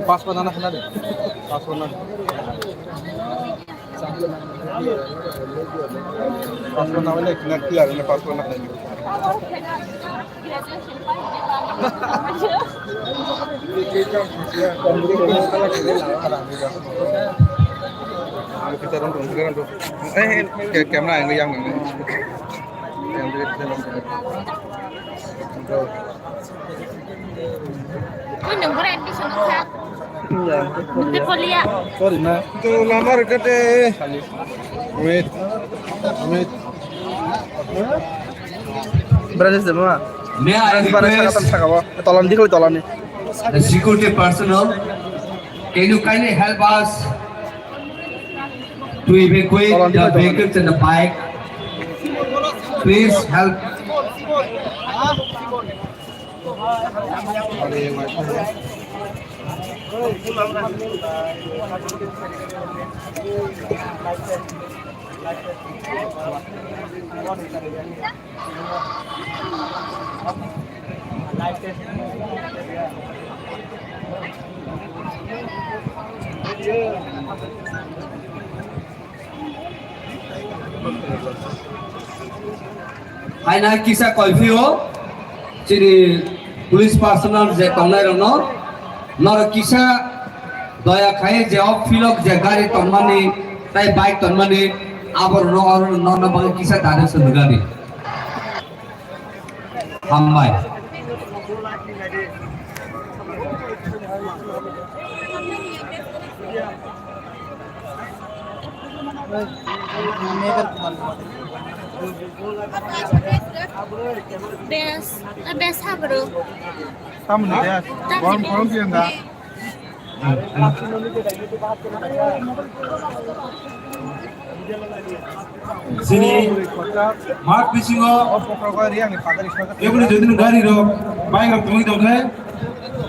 Paspor anak deh. Paspor anak. Paspor namanya kena clear ini paspor anak lagi. Kita rontok sekarang tuh. Kamera yang ini. Ui, đừng có đem đi xuống nước khác. Cái con lia. Sorry na. Itu lamar kete. Wait. Berada semua. May I request Tolong dikau tolong ni. the security personnel, can you kindly help us to evacuate the vehicles and the bike? Please help. Hai na kisah kolfio, jadi police personnel je tonglai rono, nor kisah daya kaya je off filok je gari tonmani, tai bike tonmani, abor nor bang kisah tadi sendiri. Hambai. Bes ha bro. Kamu ni ya. Orang kian dah. Sini, mat pisingo. Egun jadi negari ro, baik ro tumi dong hai.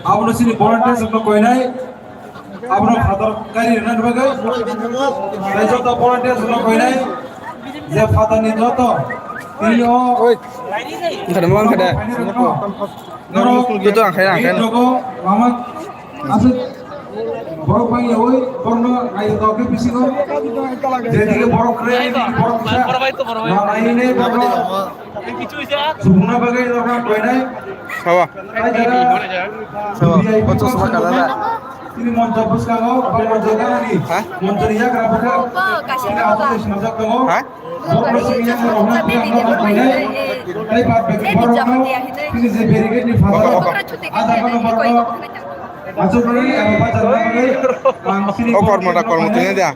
Abro sini volunteer sebab kau ini, abro father kari renat bagai. Besok tu volunteer sebab kau ini, je father ni joto. Iyo. Kada mau kada. Noro gitu angkai. Joko, mamat, asal. Borok bang ya, oi, borno ayo tau ke pisingo. Jadi ke borok keren, borok keren. Nah ini borno. Sebelumnya bagai orang kau ini. Sawa. Kau semua kalah dah. Ini montor bus kau, apa montor kau ni? Montor iya kenapa kau? Ini apa tu montor kau? Borok sini yang orang kau ini. Tapi bagai borok kau, ini seberikan di fasa. Ada apa nomor kau? Masuk lagi apa cara lagi? Oh kormo tu ni dia.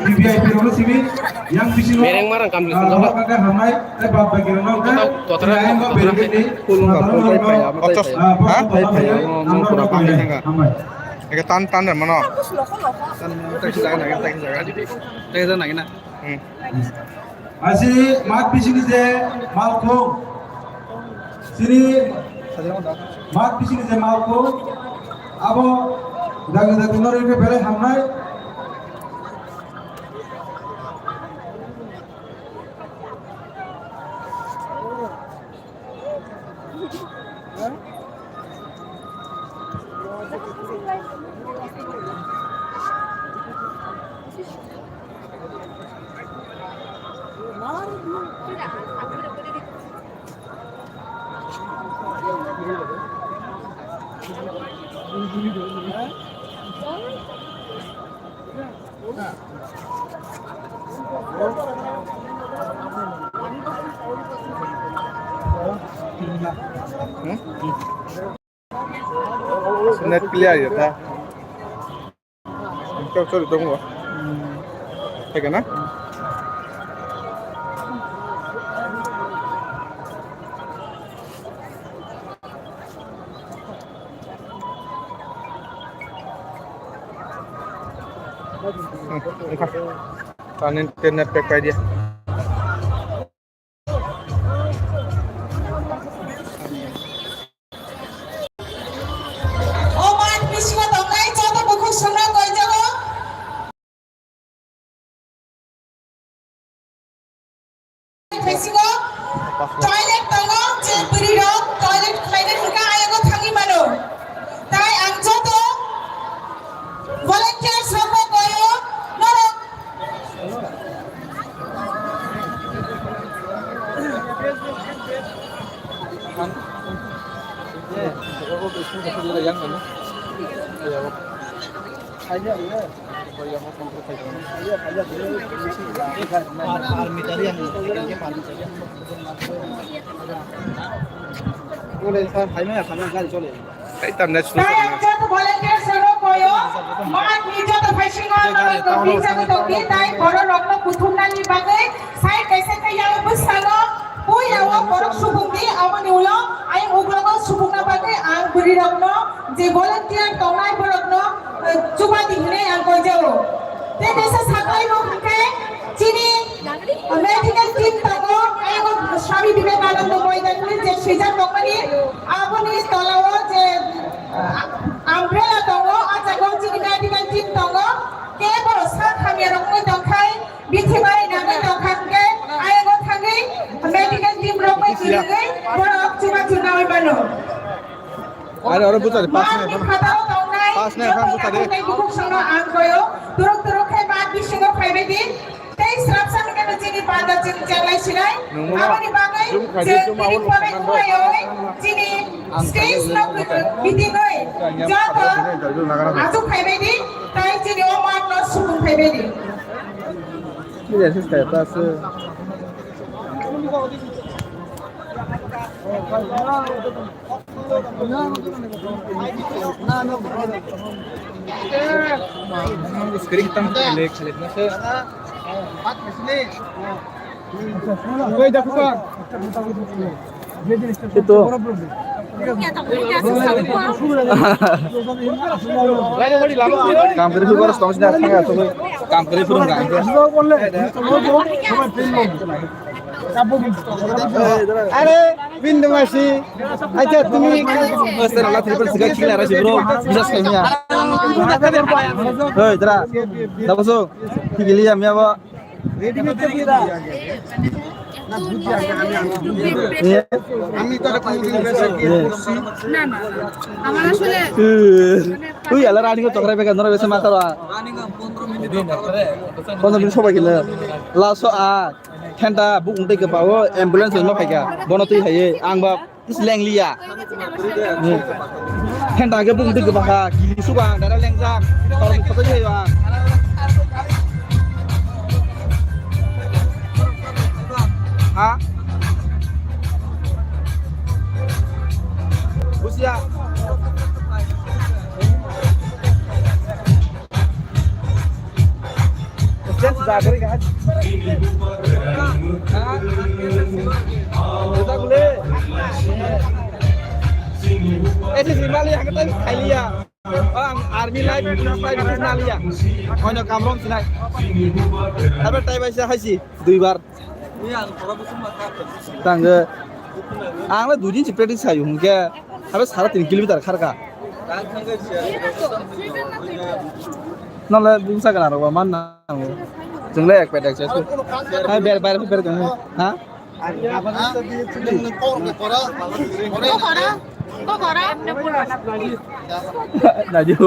VIP dulu sini yang di sini. Mereng marang kami Kalau kakak ramai, bab bagian orang kan. Yang kau berikan ni. Otos. Hah? Eka tan dah mana? Tak nak kena. Asih mat pisini je malko. Sini mat pisini je malko. Abo dah nori ke bere hamai. Net clear ya ta. Kau sorry tunggu. Teka na? Tanin internet pack dia. Toilet tango je beri rok toilet toilet hingga ayago tangi mano. Tai ang joto volunteer sabo koyo norok. Tai ang joto volunteer sabo koyo mat ni joto paisingo norok bisa betul tai koro rok no kuthumnani bagai sai kaisa kaya besago Puyawa korok subungdi awani ulo ayam uglogo subungna bagai ang beri rokno je volunteer tongai borokno coba dihine ang kojawo. Te desa sakai no hake chini medical team tago ayam Swami Vivekananda Moidan je sija company awani tolawo je umbrella tongo ajago chini medical team tongo ke boro sa khamia rokno dongkai bitimai nami dongkhanke ayam thangi medical team rokno chini borok coba chunawai bano. Ada orang buta di pas nih. Pas nih kan buta deh. Bukuk sono angkoyo, turuk hai mat bisingo phaibedi. Tei srapsan kan chini pada chini jalai sinai. Amani bagai chini pore kuayo chini stage no bitingoi. Jato atu phaibedi tai chini omat no subung phaibedi. Ini sih kayak pas. Screen tam lek khalit na sir. Oy dakho ka. Ito. काम करे फिर बरस समझ ना आएगा तो काम करे फिर उनका अरे बिंदु मासी अच्छा तुम्ही बस तेरा लाथ रिपर सिगा खिला रहा ब्रो बिजनेस करनी है ओए तेरा दबसो ठीक लिया मैं अब रेडी में कर दिया আমি তো না না আমার আসলে তুই এলা রানিং তো করে বেকা ধরে বেশি মাথার রানিং 15 মিনিট সবাই গেল লাসো আ ঠেন্টা বুক উঠে কে পাও অ্যাম্বুলেন্স ন ফাইকা বনতই হায়ে আংবা ইসলেং লিয়া ঠেন্টা কে বুক উঠে কে পাকা গিলি সুবা দাদা লেংজা তরম কত যাইবা হ্যাঁ বুঝিয়া Just जागरे का ऐसा बोले ऐसे सिमालिया का टाइम खाई लिया आर्मी लाइफ प्राइवेट ना लिया अन्य कामरों से नहीं अब टाइम ऐसे है सी दो बार tangga angla dujin si practice sayu hingga habis sarat 3 kilometer kharka nala bisa kana ro man na jeng le ek pedek jesu ha ber jeng ha kok kora emne pura laju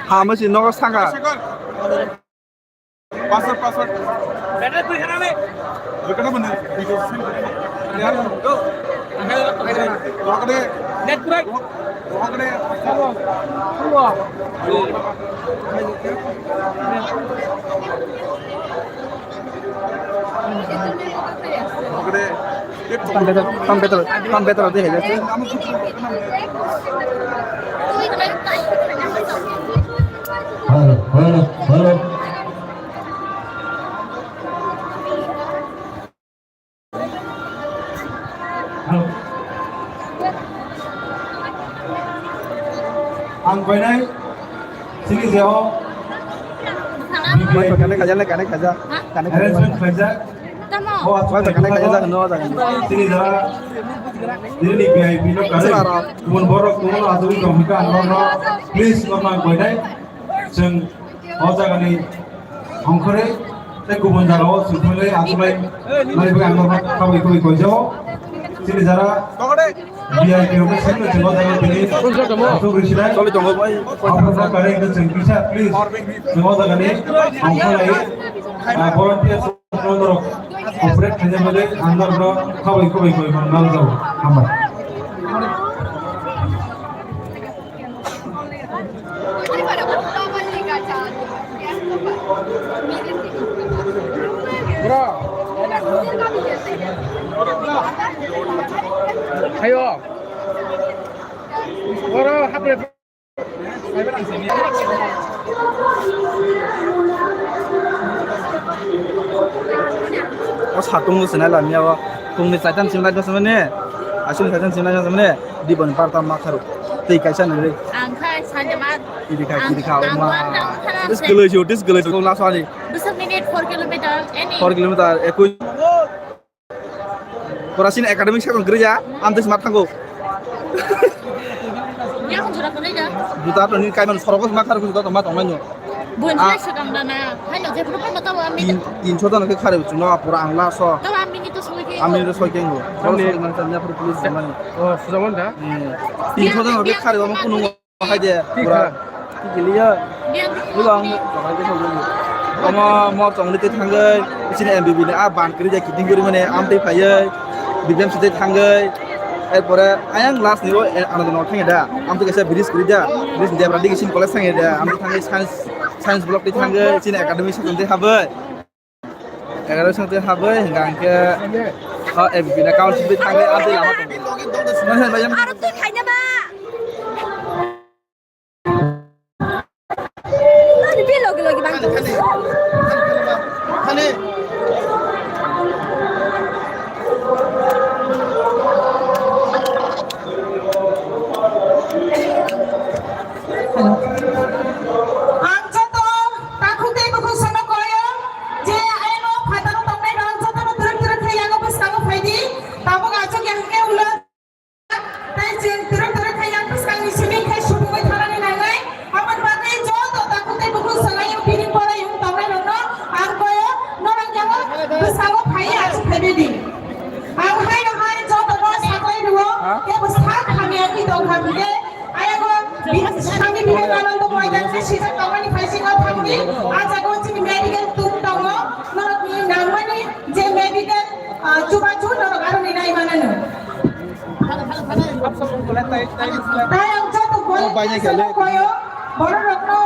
हाँ machine नौकर सांगा password बेटा कोई है ना में बेटा बंदे यार गो रोकने नेट ब्रेक रोकने हुआ रोकने pam betul deh ya. Halo. Ang quay này, xin cái gì không? Cái này kaja. Arrangement kaja. Oh, asal kan kaja kan no ada. Sini dah. Ini VIP no kare. Kumun borok kumun azuri komika angorno please norma goinai. Jeng ojaga ni hongkore. Tapi kumun jaro suthulai azulai mari bagi angorno kawi kawi goijao. Sini jara VIP no sini jeng ojaga ini. Aku berisirah. Soalnya tunggu boy. Apa kare itu jeng bisa please. Jeng ojaga ni hongkore. Volunteer norok. Operate kerja mode anggar bro kawai kawai ngal jauh hambar. Bro, ayo, bro, happy. Satung sana lah miawa. Tunggu saja simpan aja semuanya. Asyik saja simpan aja semuanya. Di bawah partam makar. Tiga kaisan ni. Angkai sanjaman. Kiri kau mah. Dis gelai kau langsung aja. Besar minit 4 kilometer. Any. 4 kilometer. Ekui. Korasin akademik sekarang gereja. Antes matang kau. Yang jurah kerja. Juta tu ni kaiman sorokos makar kau tu matang mana? Bunyi sekarang dana. Hanya jadi berapa mata amin. Tin chodan ke kare cuna pura angla so. Kalau amin itu sebagai. Amin itu soal kengo. Kalau soal mana tanya perlu polis zaman. Oh, sudah mana? Tin chodan ke kare bapa kuno aja pura. Giliya. Ulang. Kamu mau congli te tanggai. Sini MBB ni ban kerja kita guri mana amte payah. BBM sudah tanggai. Pura ayang last ni anak orang tanggai dah. Amte kisah biris kerja. Biris dia berada di sini kolej tanggai dah. Amte tanggai science block di tanggai. Sini akademi sekolah habai. Akademi sekolah habai hingga ke MBB ni kawan sudah tanggai amte lama tu. Mana bayang? Harus tu kayaknya pak. Lebih lagi bang. Banyak kali. Baru rokno.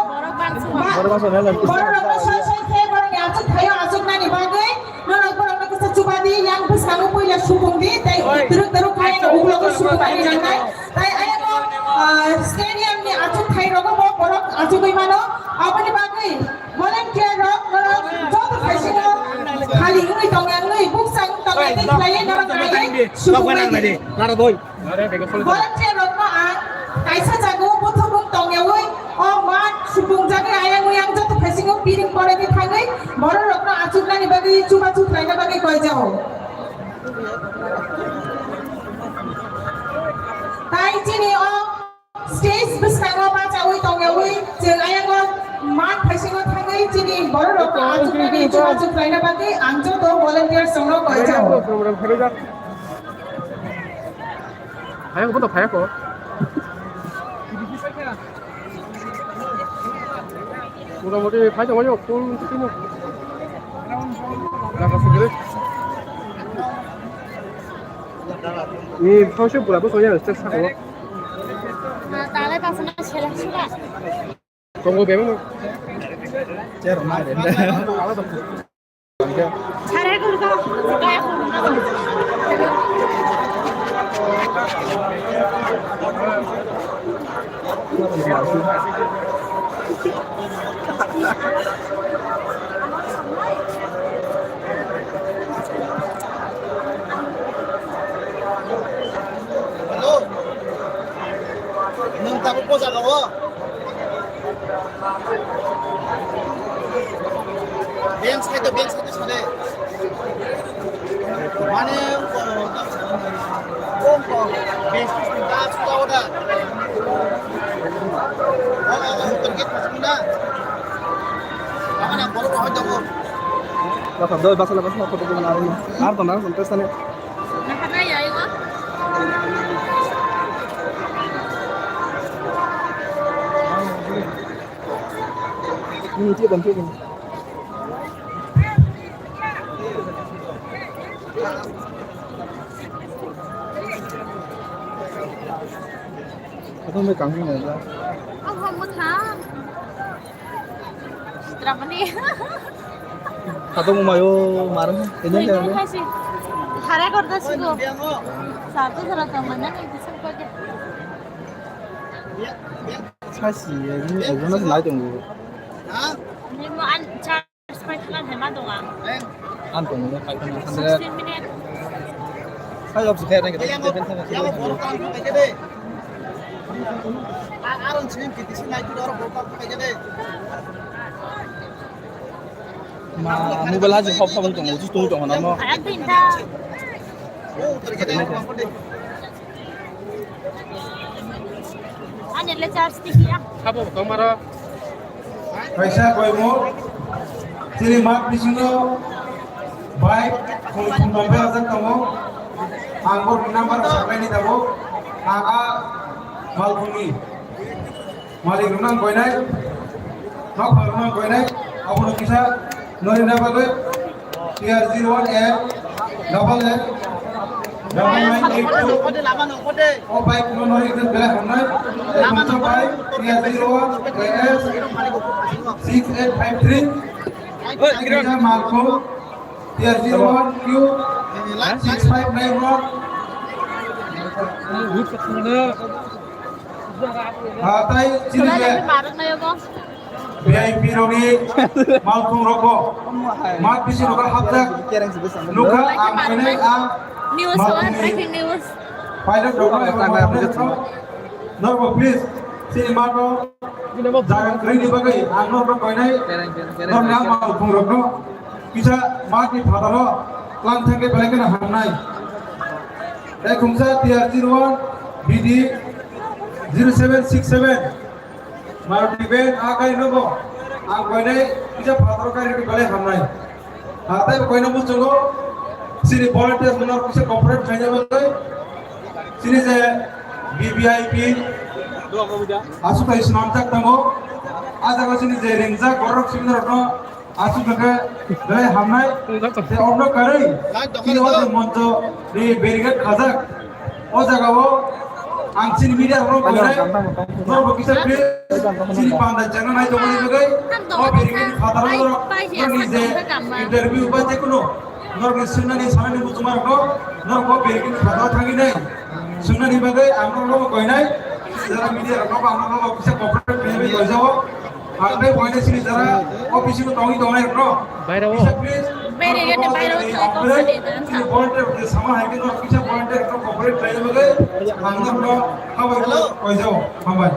Baru masuk dalam. Baru rokno saya baru nyacuk tayo asuk nani bagai. Norok baru kita coba di yang bersama punya subung di. Teruk kaya ulo ko subung di nangai. Tay ayah ko stadium ni asuk tayo rokno baru asuk gimana? Apa ni bagai? Volunteer norok jodoh kasih ko. Kali ini tongyang ni buksang tongyang ni klien norok kaya subung di. Nara boy. Volunteer rokno kaisa jago bothong tongyawoi o mat subung jaga ayang yang joto fasingo piring pore di thangai boro rokno achuknani bagi chuba chuklaina bagi koi jao tai chini o stage bisango bachawoi tongyawoi jeng ayang mat fasingo thangai chini boro rokno achuknani chuba chuklaina bagi angjo to volunteer songno koi jao ayang butuh kayak kok. মোটামুটি ফাইতে হয় কোন তিন লাখ আছে নি function পুরা তো soya আছে সাকো তাহলে পাশে না ছেলে ছিল কঙ্গো বেম Cer mai deh. ছাড়ে করব কায়া করব Halo. Nung takut po sa kawo. Biang satu sana. Mana Basta foto ko na rin. Arto na, contest na. Nakakaya yun. Chưa còn chưa còn. Không biết cắn cái này ra. Ông không có thả. Kenapa nih? Satu mau mayo marah. Ini kan. kasih. Hari kerja sih gua. Satu salah temannya yang bisa pakai. Sashi, ini agak nasi lain tunggu. Ini mau an charge pakai kan hemat dong ah. Anton ini kayak mana? 16 menit. Saya harus kayak kita defense sama sih. Aron sini kita sini lagi orang berapa kayak jadi. Mobile aja hop hop tunggu, terus tunggu tunggu nama. Kayak pindah. Oh, terjadi apa deh? Anh là charge sticky ah. Apa kamera? Kaisa koimo sini mak bisingo baik kung nomor aja kamu angkor number sampai ni tahu AA malbuni malik runang koi nai nok runang koi nai aku nak kisah nori number le TR01F double F 9982 oh baik nori itu bela hamnai laman baik TR01AS 6853 kita malko TR01Q 6591 Hatai sini Wala ya na parang na yun. VIP rogi malkung roko mat bisi roko hapdak Kira yang sebesar. nuka ang kene ang News one, breaking news. pilot roko norbo please sini mato jangan kering di bagai ang norbo koinai norbo ang malkung roko bisa mati padaro lang thangke balekena hamnai dai kumsa TR01 BD 0767 Maruti Ben akai nobo ang koine bisa padaro kai di bale hamnai hatai koine musungo sini volunteers menor bisa corporate khanya bagai sini se BBIP asu kai sunam tak tango aja ko sini je ringja korok simner no asu ke bale hamnai te onno karai ki oje monto di berigad khajak o jagao ang sini media ro koine norbo kisa please sini panda jangan naik tomoni bagai o berigad khadaro ro ni je interview ba je kuno norbo sunani samani butumar ko norbo berigad khadaro thangi nai sunani bagai amro ro koine jara media ro amro ro kisa corporate pebe jao agde koine sini jara office ko tongi tongai ro bisa please Berigad na bayro sa company dan sa. volunteer de sama hai no kisa volunteer ko corporate pebe bagai amro ro habai ko koi jao hambai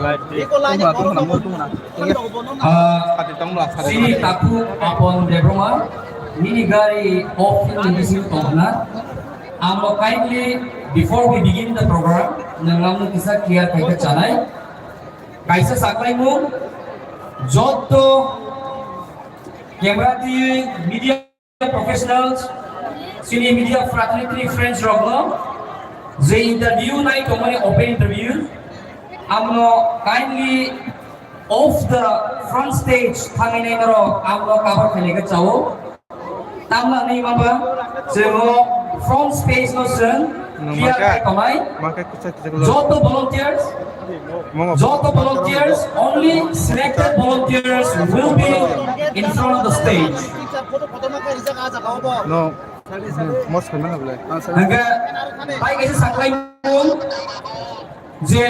Tunggu nama tunggu nak. Hati tong lah. Sini taku apon debroma mini gari often in this tongna. Amo kindly before we begin the program nangamu kisa clear kaita chanai. Kaisa saklai mu joto camera di media professionals sini media fraternity friends rogno ze interview nai tomani open interview. Amno kindly off the front stage thangine naro amno cover khale chao tamla nei mamba jemo front space no sun clear kai kamai joto volunteers only selected volunteers will be in front of the stage No. Most kena boleh. hingga baik itu saklai pun je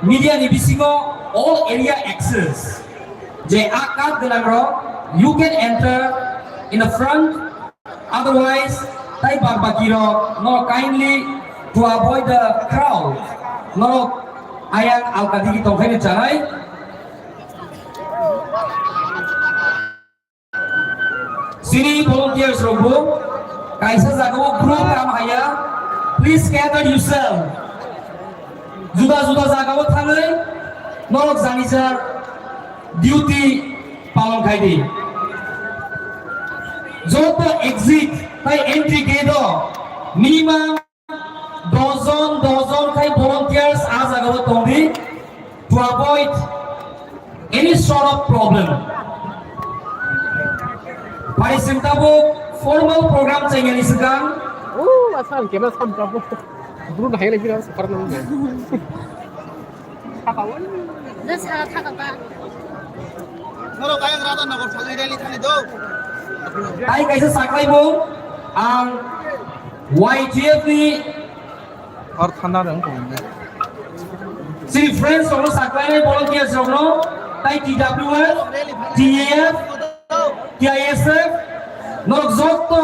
media ni bisingo all area access je akad denaro you can enter in the front otherwise tai barbagiro no kindly to avoid the crowd no ayang alkadi kita kene janai sini volunteers robo kaisa jagao group ramaya please gather yourself. Juda-juda jagawo thangai norok janijar duty palon khaidi. Joto exit by entry gate minimum dozen kai volunteers ajagawo tongdi to avoid any sort of problem. Pai sintabo formal program chayani sekarang. Asal kena sampai belum dah lagi dah sekarang ni. 너 사과 타가봐. 서로 가양 라다 나고 자기 랠리 타니도 Tay kaisa saklai mo ang YGF ni और ठंडा रंग को si friends solo saklai ni volunteers solo tay TWF, TAF, TISF nok jotto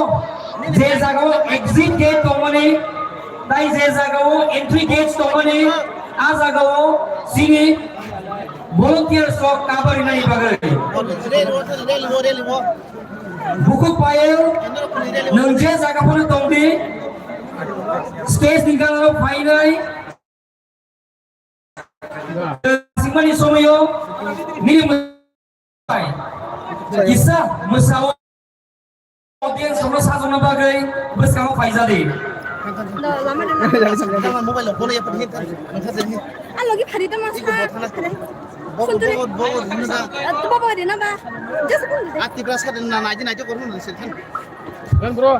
je jagao exit gate tomani tay je jagao entry gate tomani a jagao sini volunteers ko kabari nai bagai 랠리 뭐 buku file nungje jaga pun tongdi space tinggal final simani somoyo minimum kisah mesawo audience semua satu nabagai bus kamu Faizal deh 너 마음에 들면 잠깐 모바일로 보내 예쁜 힌트 사진 아 여기 발이다 마사. 그래. 손들이. 또 봐봐야 되나 봐. just kunde. aktivitas kan naji korun silkan Kan bro.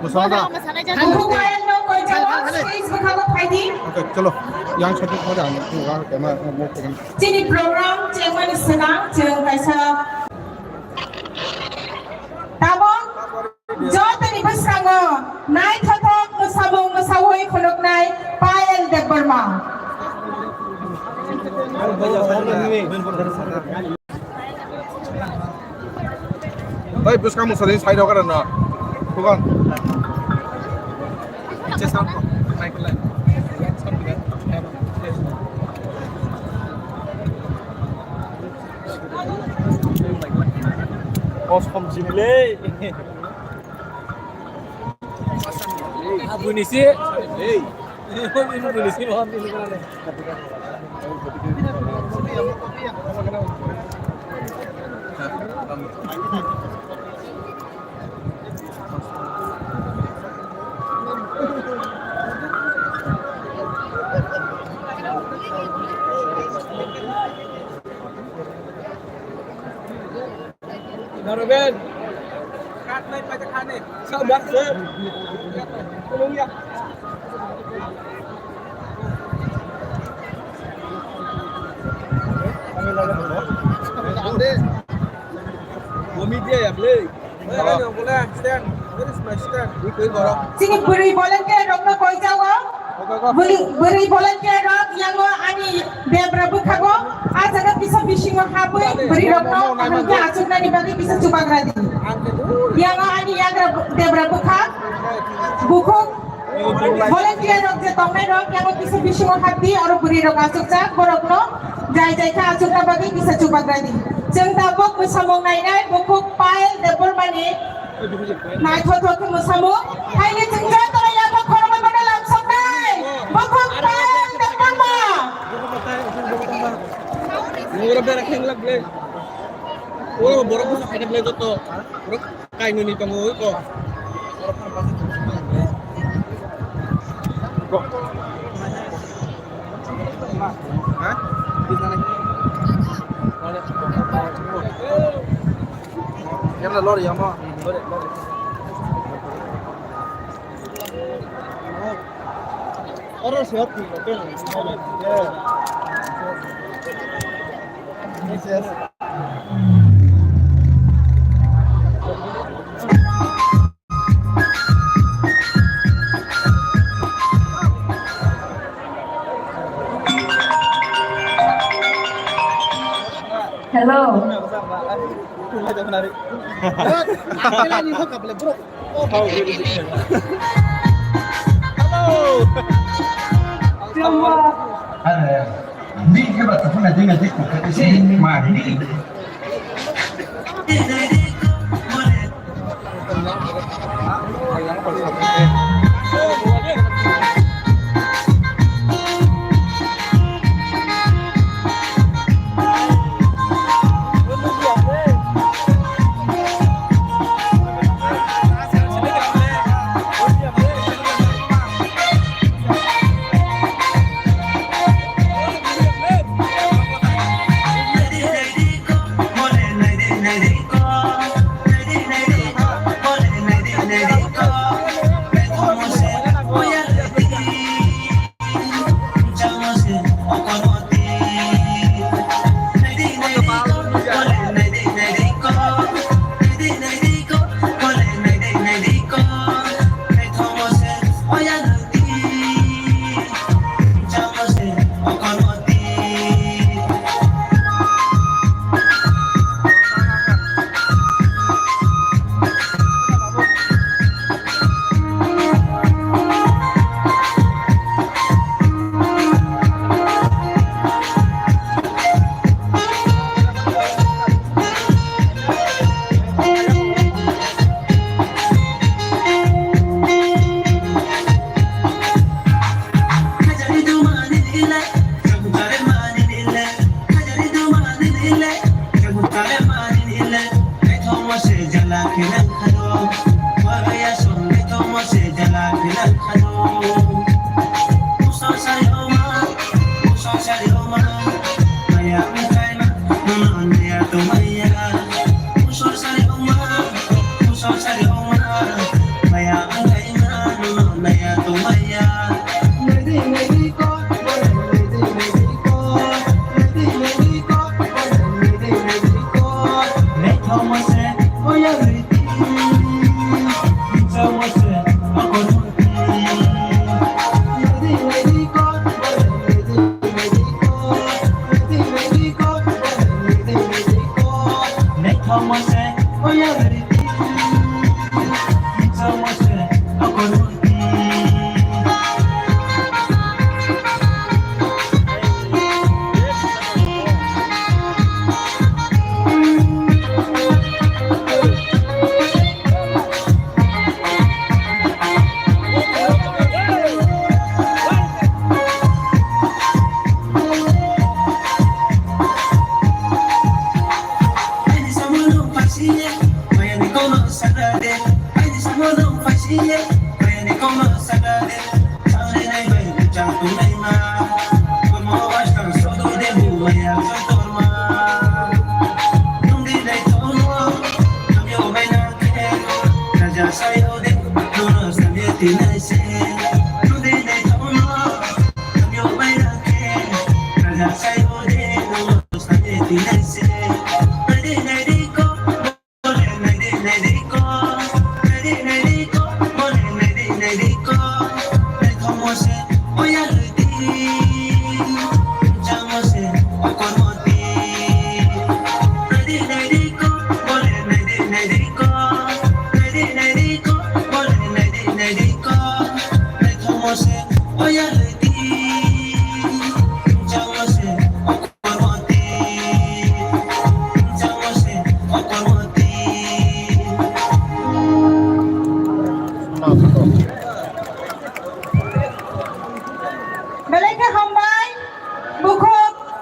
मुसादा Buku payal no koi jago stage bakago phaidi. Okay चलो yang satu pada anu tema mau pegang Sini program cengman senang ceng kaisa. Tabong jot ni besango nai thotok musabung musawoi khuluk nai payal de Burma. Tapi bus kamu sering saya doakan na, bukan? Cesan kok, naik lagi. Kos kom jimle. Abu Nisi. Abu Nisi mohon ini kan. Naruben. Kat naik pajak kane. Sabar se. Tolong ya. Media ya play. Boleh stand. Where is my stand? Sini beri volunteer rokno koi jago. Beri volunteer rok yang ani debra bukhago. Ajaga bisa bishingo habui beri rokno anke achukna ni bagi bisa coba gradi. Yang ani yang debra bukhag. Bukhog volunteer rok je tomai rok yang bisa bishingo habi aru beri rok achukja borokno jai jai ka achukna bagi bisa coba gradi. Jeng tabok musamong nai bukhog pile debor mani nai thothok musamong haile jengja tara ya to khorma bana langsung nai bukhog pile debor ma Murah berak yang lagi. Oh, borok pun ada beli tu. Borok kain ini kamu kok. Kok. Hah? Di sana. Yang la lori yang mau. orang siap di oke yes Hello. Ada ni hebat tu nak dengar disco kasi mari. yang Belai ke hambai, buku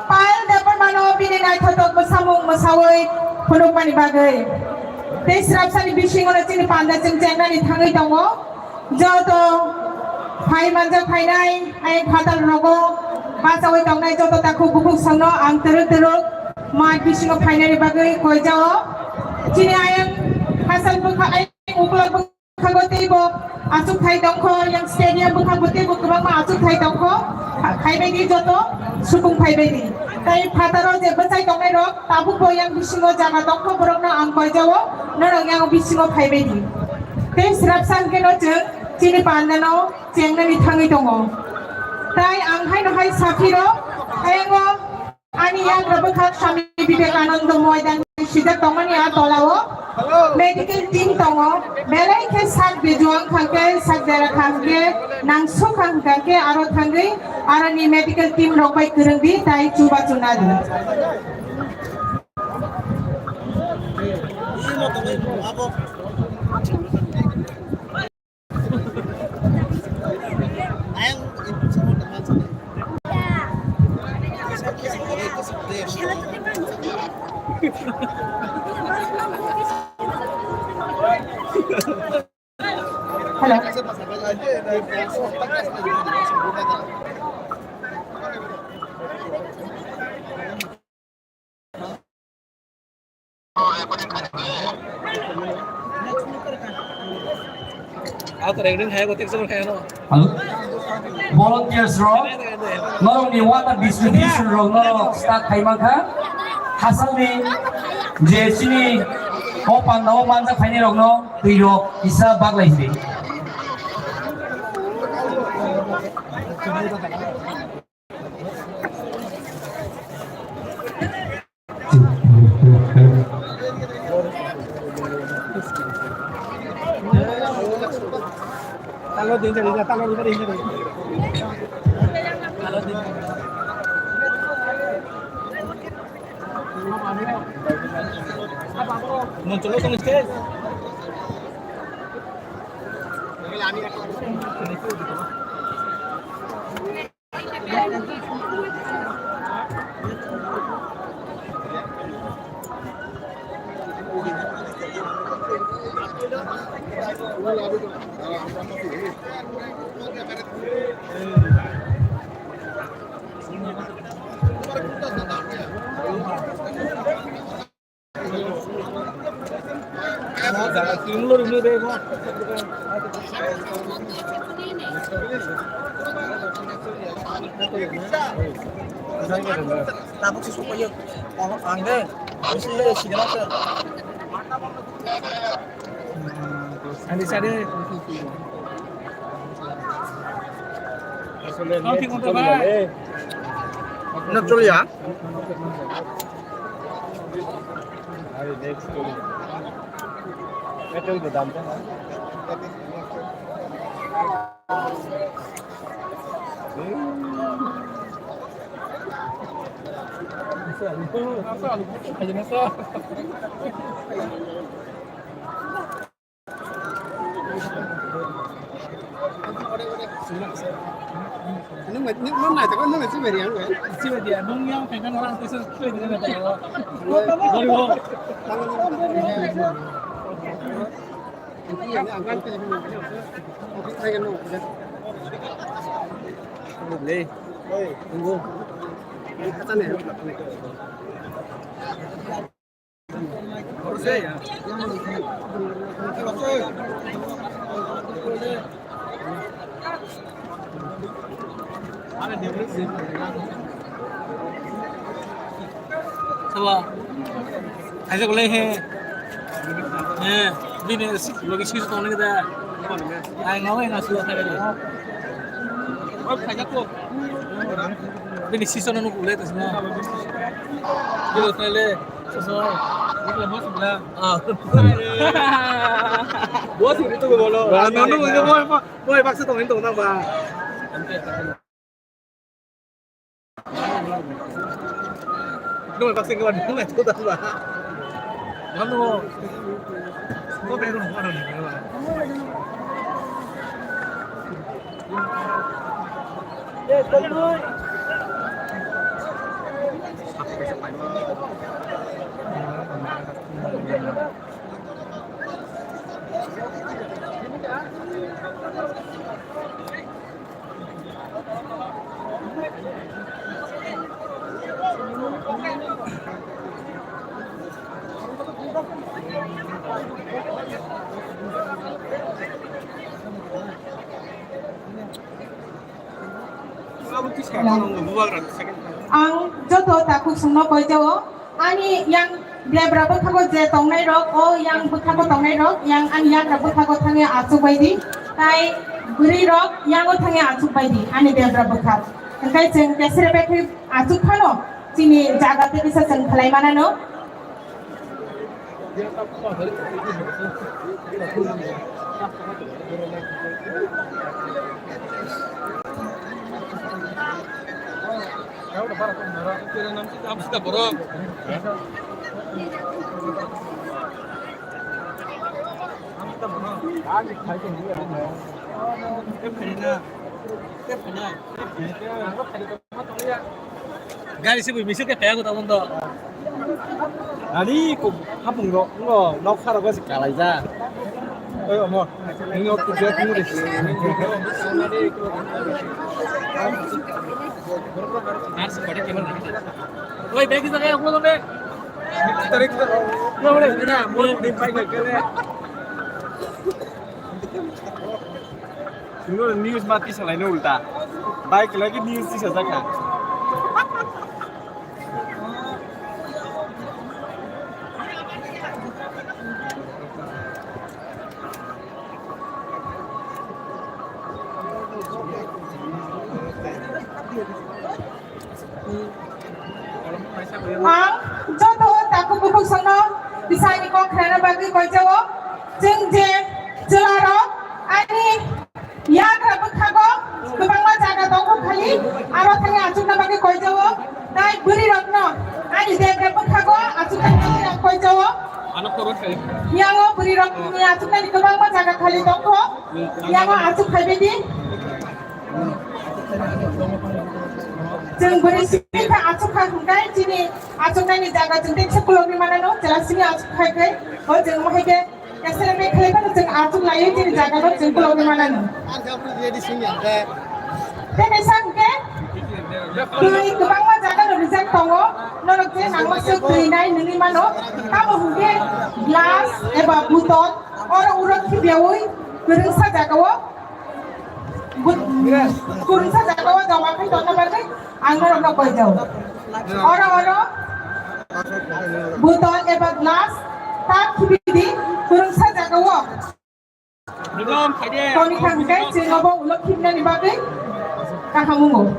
pile dapat mano bini nai thotok bersamung mesawai penumpang di bagai. Tes rapsani bising orang cini pandai cengcengna di thangai tongo, jauh to hai manja hai nai, hai khatar rogo, pasawai tongnai jauh to takku buku sangno ang teruk mat bising hai nai di bagai koi jauh, cini ayam hasil buka ayam ukulak buka bo asuk thai dongko yang stadium buka bo kubang ma asuk thai dongko, hai bedi joto sukung hai bedi. Tapi fataro je becai tongnai rok tabuk bo yang bisingo jaga dongko borokna ang koi jauh, norong yang bisingo hai bedi. Tes rapsan keno jeng cini pandano cengna di thangai tongo. Tai ang hai no hai safiro ayengo ani yang rebekhat Swami Vivekananda Moidan sidak tongmani a tolawo medical team tongo belai ke sak bejuang khangke sak dera khangke nang sukhang khangke aro thangai aro ni medical team rokai kurangdi tai chuba chunadi. Hello. Aku recording hai, aku tik semua hai no. Volunteers row. Norong ni water distribution rong norong start kaimangka hasil ni je sini opan daw manjak kaini rong no tuirok isa baglai sini. Talo din sa talo din. Muncul lo tulis guys. Dulu deh, Bang. Tapos susuko yun. Ang deh. Sila sila sa. Andi sade. Kau tinggal tu apa? Nak curi ya? Hari next story. Betul ke dalam tu? Aja masa. Nó này chắc nó là chỉ về điện rồi. Chỉ về điện nông nhau phải kan orang tu sesuai dengan apa kalau. Baru. Ini yang angkat ke sini. Saya kan nak. Boleh. Tunggu. Kata ni. Harus ya. Ada dia sih. Coba. Aja boleh he. Business lagi sih tu ni kita. Ay ngawe ngasih tadi. Oh, kaya ko. Ini season anu boleh tu semua. Jadi tele. Sesuai. Ini bos bilang. Bos itu bolo. Anu itu boy paksa tu itu tak ba. Nó bác sĩ các bạn đúng là tốt thật mà nó có bé con hoa rồi các bạn tên ơi Ang jodoh takut semua kau jawab. Ani yang dia berapa kago je tongnai rok, oh yang kago tongnai rok, yang ani yang berapa kago tangnya asuk bayi, tai beri rok yang go tangnya asuk bayi, ani dia berapa kago. Engkai jeng biasa repek asuk kano, sini jaga tu bisa jeng kelai mana no? Kau dah para pemborong, kira nanti apa sudah borong? Gari sih misal kayak aku tahu tu. 아니, 그 한번 거 녹화라고 해서 갈아이자. 어머, 이거 또 제가 궁금해. Nasi pada gimana? Woi, bagi saya aku tu deh. Tarik tu. Nggak boleh, mana? Boleh dipakai ke le? 이거는 뉴스 마티 살아있는 울다. Baik lagi di sisi saja. Jodoh takut bubuk sono bisa ini kok karena bagi kau jawab jengje jelaro ani ya kerap kago bebangma jaga toko kali aro tanya acung na bagi kau jawab naik beri rokno ani dia kerap kago acung na kau jawab Anak korban kali. yang beri rokno acung na di bebangma jaga kali toko yang acung kali di jeng beri sini acuk kai sini acuk nani jaga jeng tek sekolah di mana no jelas sini acuk kai oh jeng mau kai kasar me kai kan jeng acuk lain sini jaga no jeng sekolah di mana no tene sangke kui kebang ma jaga no rizak tongo no no jeng nang masuk kui nai nini mano kamu huge glass eba buton orang urut kibiawi berengsa jaga wo kurang saja kalau jawab itu orang berarti anggar orang kau jauh orang-orang buton eba gelas tak kibidi kurang saja kau Belum kaya. kau ni tangkai jangan bawa ulat kimnya ni bagai kahamu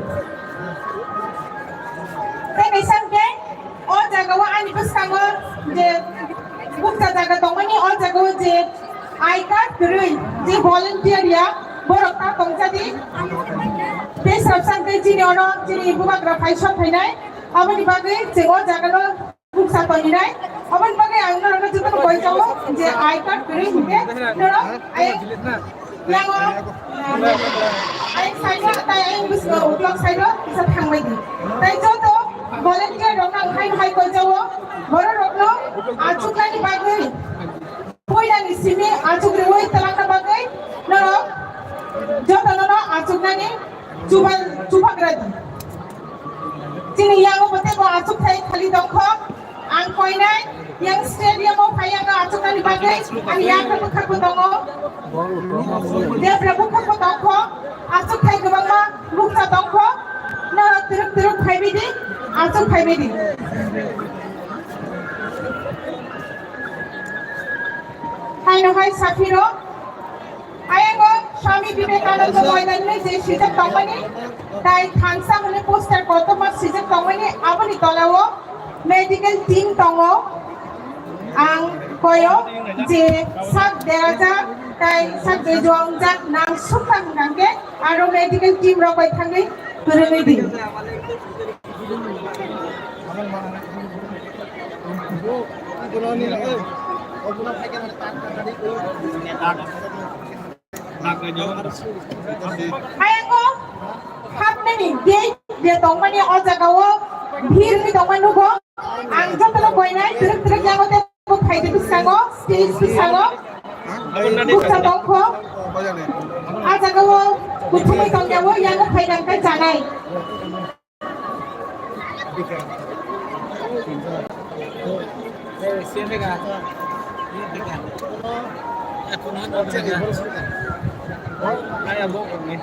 tapi sangke oh jaga wa ani pesango je bukta jaga tongani oh jaga je aika terus je volunteer ya borok ta tong jadi besar sangkai jini orang jini ibu bagra faisal fainai abani bagai jengo jaga no buksa toninai abani bagai angna orang juga kau jauh je aika terus mungkin nora ay yang ay saya tay ay bus uklok saya bisa thangbai di tay jodoh volunteer dong nang hai kau jauh borok rokno acuk lagi bagai kau yang di sini acuk riwai telang na bagai nora jodoh nora acuk nani cuba geradi sini yang betul kau acuk saya kali dongko ang kau ini yang stadium mau kaya nggak acuk nani bagai ani yang berbuka kutongo dia berbuka kutongo acuk saya kebangga buka dongko nora teruk kaya bidi acuk kaya bidi hai no hai Safiro ayengo Swami Vivekananda ময়দান में যে সিজক company তাই থানসা হলে poster কত মাস সিজক company আপনি তলাও medical team তঙ্গো আং কয়ো যে সাত দেরাজা তাই সাত জং জাক নাম সুখাং গাঙ্গে আরো মেডিকেল টিম রকই থাঙ্গে করে দি ayengo hapne ni dia tongmani o jagao bhir ni tongmanu go ang jotno koinai truk jagote ko khaide bisango stage bisango bukta tongko a jagao kuthumai tongjabo yang khaidan ka janai Siapa aku nak jaga. Kaya bok ni.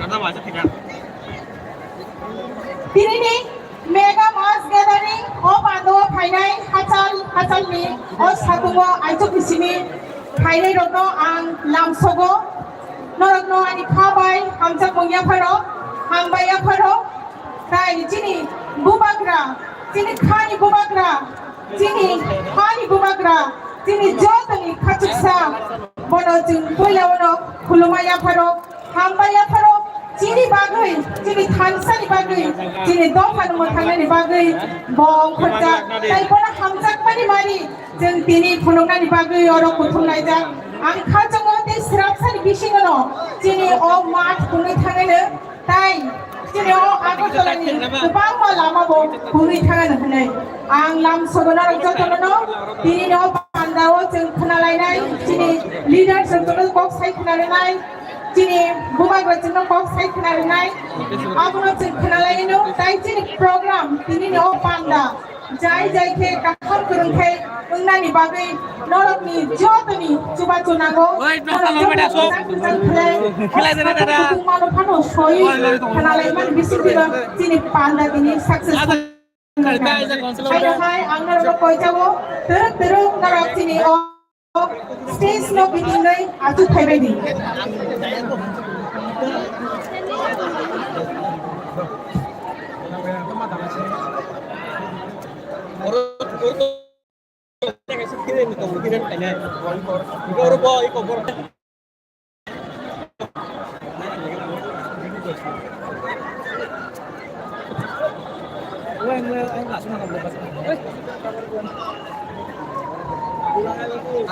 Ada macam tiga. Ini mega mass gathering o pado khainai hachal ni o satungo aito kisini khainai rokno ang lamsogo norokno ani khabai hamja mongya pharo hambaya pharo tai jini bubagra jini khani bubagra jini khani bubagra jini jotani khachuksa bono jing boyawono khulumaya pharo hambaya pharo jini bagai jini thansani bagai jini dofan mothangani bagai bong khotja tai bona hamjak mari jeng tini phunongani bagai oro kuthumnai jak ang khajongo te srapsani bisingono jini o mat kunai thangene tai jini o agotolani gobang ma lama bo kunai thangane hanai ang lam sogono jotono tini no pandao jeng khnalainai jini leader jotono kok sai khnalainai jini bubagra jeno kok sai khnalainai abuno jeng khnalaino tai jini program tini no panda jai jai ke kakak kurung ke ungnani bagai norok ni jotoni coba cunago Oi, nonton lo beda so. Kilai dari dada. Malu pano soi kenalai man bisi bila sini panda ini sukses Kita aja konsel hai hai anggar ro koi jabo terus narok sini o stage no bikin nai atu thaibai di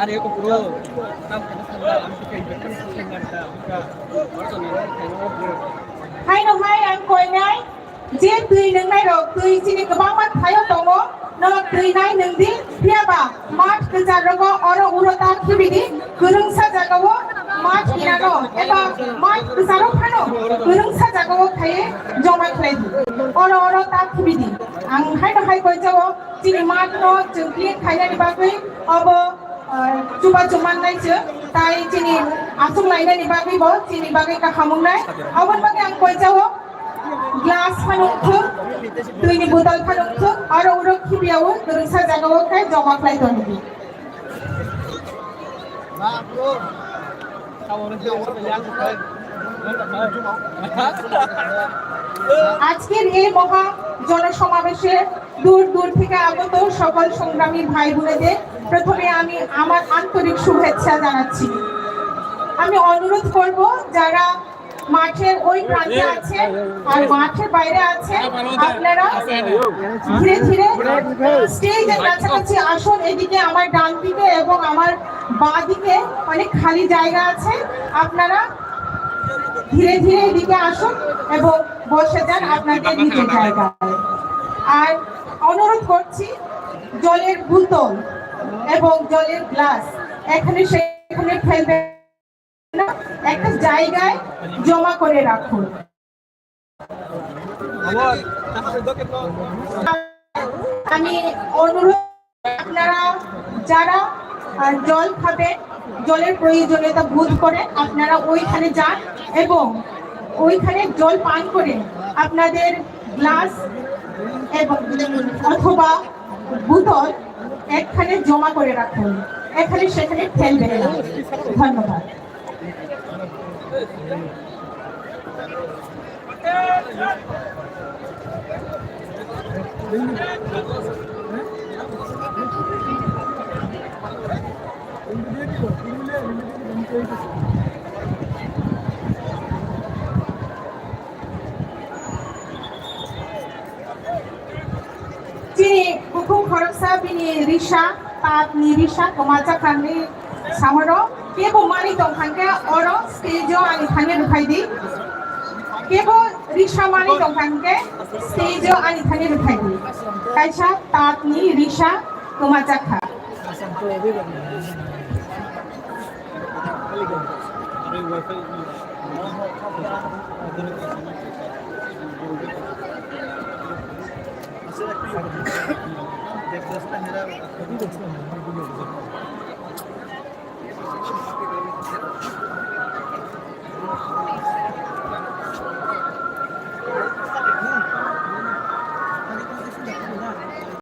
Ada yang kubro. hai no hai ang koi nai je tui nang nai ro tui sini kebang mat thayo tongo no tui nai nang di piaba mat kejar ro oro urota khibidi kurung sa jagawo mat kinano eba mat kesaro phano kurung sa jagawo khaye joma khlai oro oro ta khibidi ang hai no hai koi jawo sini mat no jengkli khaina ni bagui obo coba cuman nai je tai sini asung lainnya ni bagui bo sini bagai ka khamung nai awan bagai ang koi jawo glass phanung thuk tui ni botol phanung thuk aro uro khibiawo kurung sa jagawo khay joma khlai toni আজকের এই মহা জনসমাবেশে দূর দূর থেকে আগত সকল সংগ্রামী ভাই বোনেদের প্রথমে আমি আমার আন্তরিক শুভেচ্ছা জানাচ্ছি আমি অনুরোধ করব যারা মাঠের ওই প্রান্তে আছে আর মাঠের বাইরে আছে আপনারা ধীরে ধীরে স্টেজের কাছাকাছি আসুন এদিকে আমার ডান দিকে এবং আমার বাঁ দিকে অনেক খালি জায়গা আছে আপনারা ধীরে ধীরে এদিকে আসুন এবং বসে যান আপনাদের নিজের জায়গায় আর অনুরোধ করছি জলের বোতল এবং জলের গ্লাস এখানে সেখানে ফেলবেন না একটা জায়গায় জমা করে রাখুন আমি অনুরোধ আপনারা যারা জল খাবেন জলের প্রয়োজনীয়তা বোধ করেন আপনারা ওইখানে যান এবং ওইখানে জল পান করে আপনাদের গ্লাস এবং অথবা বোতল এখানে জমা করে রাখুন এখানে সেখানে ফেলবেন না ধন্যবাদ Cini buku khoroksa bini Risha tat ni Risha kemaca kami samaro kebo mani tong khangke oro stage ani khane rukhai di kebo Risha mani tong khangke stage ani khane rukhai di kaisa tat ni Risha kemaca kha দেখতেছ না এরা